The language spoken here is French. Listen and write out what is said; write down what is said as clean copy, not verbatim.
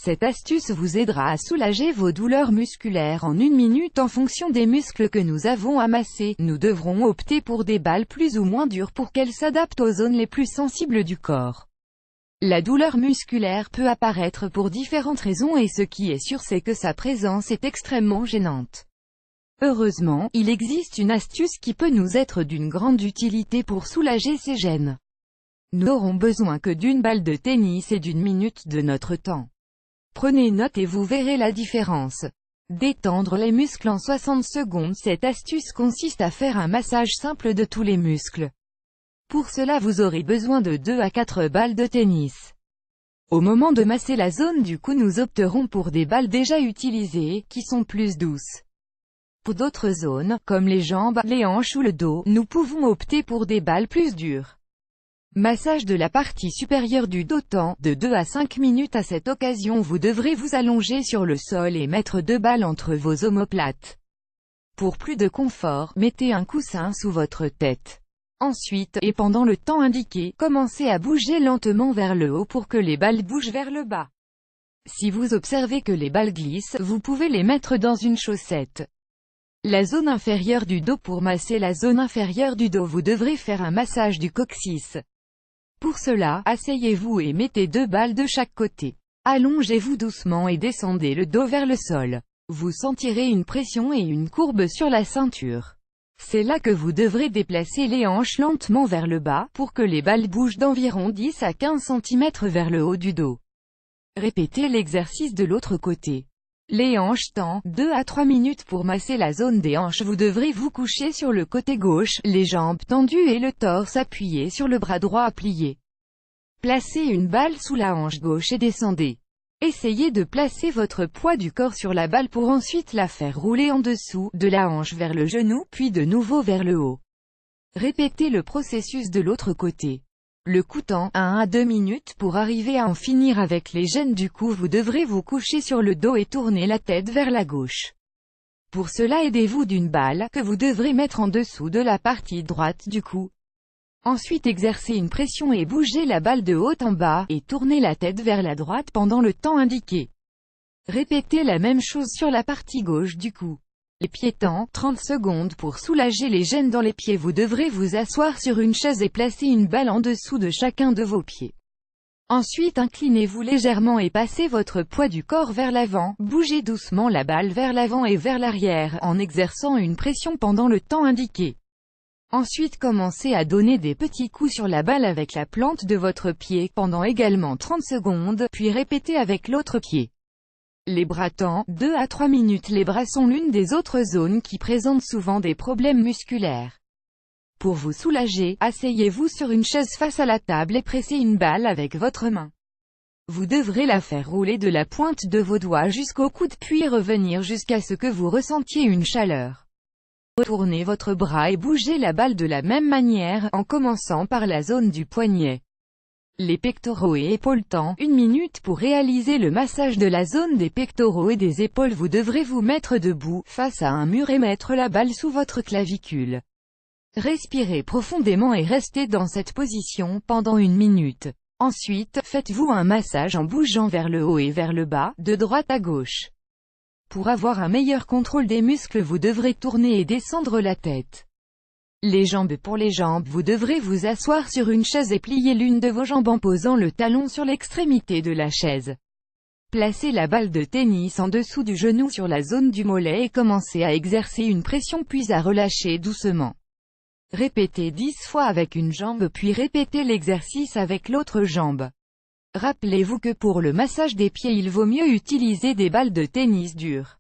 Cette astuce vous aidera à soulager vos douleurs musculaires en 1 minute en fonction des muscles que nous avons amassés. Nous devrons opter pour des balles plus ou moins dures pour qu'elles s'adaptent aux zones les plus sensibles du corps. La douleur musculaire peut apparaître pour différentes raisons et ce qui est sûr c'est que sa présence est extrêmement gênante. Heureusement, il existe une astuce qui peut nous être d'une grande utilité pour soulager ces gênes. Nous n'aurons besoin que d'une balle de tennis et d'1 minute de notre temps. Prenez note et vous verrez la différence. Détendre les muscles en 60 secondes. Cette astuce consiste à faire un massage simple de tous les muscles. Pour cela vous aurez besoin de 2 à 4 balles de tennis. Au moment de masser la zone du cou, nous opterons pour des balles déjà utilisées, qui sont plus douces. Pour d'autres zones, comme les jambes, les hanches ou le dos, nous pouvons opter pour des balles plus dures. Massage de la partie supérieure du dos. Temps, de 2 à 5 minutes. À cette occasion vous devrez vous allonger sur le sol et mettre 2 balles entre vos omoplates. Pour plus de confort, mettez un coussin sous votre tête. Ensuite, et pendant le temps indiqué, commencez à bouger lentement vers le haut pour que les balles bougent vers le bas. Si vous observez que les balles glissent, vous pouvez les mettre dans une chaussette. La zone inférieure du dos. Pour masser la zone inférieure du dos, vous devrez faire un massage du coccyx. Pour cela, asseyez-vous et mettez 2 balles de chaque côté. Allongez-vous doucement et descendez le dos vers le sol. Vous sentirez une pression et une courbe sur la ceinture. C'est là que vous devrez déplacer les hanches lentement vers le bas, pour que les balles bougent d'environ 10 à 15 cm vers le haut du dos. Répétez l'exercice de l'autre côté. Les hanches. Temps, 2 à 3 minutes. Pour masser la zone des hanches, vous devrez vous coucher sur le côté gauche, les jambes tendues et le torse appuyé sur le bras droit plié. Placez une balle sous la hanche gauche et descendez. Essayez de placer votre poids du corps sur la balle pour ensuite la faire rouler en dessous, de la hanche vers le genou, puis de nouveau vers le haut. Répétez le processus de l'autre côté. Le cou. Temps, 1 à 2 minutes. Pour arriver à en finir avec les gênes du cou, vous devrez vous coucher sur le dos et tourner la tête vers la gauche. Pour cela, aidez-vous d'une balle, que vous devrez mettre en dessous de la partie droite du cou. Ensuite exercez une pression et bougez la balle de haut en bas, et tournez la tête vers la droite pendant le temps indiqué. Répétez la même chose sur la partie gauche du cou. Les pieds. Temps, 30 secondes. Pour soulager les gênes dans les pieds, vous devrez vous asseoir sur une chaise et placer une balle en dessous de chacun de vos pieds. Ensuite inclinez-vous légèrement et passez votre poids du corps vers l'avant. Bougez doucement la balle vers l'avant et vers l'arrière, en exerçant une pression pendant le temps indiqué. Ensuite commencez à donner des petits coups sur la balle avec la plante de votre pied, pendant également 30 secondes, puis répétez avec l'autre pied. Les bras. Temps, 2 à 3 minutes. Les bras sont l'une des autres zones qui présentent souvent des problèmes musculaires. Pour vous soulager, asseyez-vous sur une chaise face à la table et pressez une balle avec votre main. Vous devrez la faire rouler de la pointe de vos doigts jusqu'au coude puis revenir jusqu'à ce que vous ressentiez une chaleur. Retournez votre bras et bougez la balle de la même manière, en commençant par la zone du poignet. Les pectoraux et épaules. Temps, 1 minute. Pour réaliser le massage de la zone des pectoraux et des épaules, vous devrez vous mettre debout, face à un mur et mettre la balle sous votre clavicule. Respirez profondément et restez dans cette position pendant 1 minute. Ensuite, faites-vous un massage en bougeant vers le haut et vers le bas, de droite à gauche. Pour avoir un meilleur contrôle des muscles, vous devrez tourner et descendre la tête. Les jambes. Pour les jambes, vous devrez vous asseoir sur une chaise et plier l'une de vos jambes en posant le talon sur l'extrémité de la chaise. Placez la balle de tennis en dessous du genou sur la zone du mollet et commencez à exercer une pression puis à relâcher doucement. Répétez 10 fois avec une jambe puis répétez l'exercice avec l'autre jambe. Rappelez-vous que pour le massage des pieds il vaut mieux utiliser des balles de tennis dures.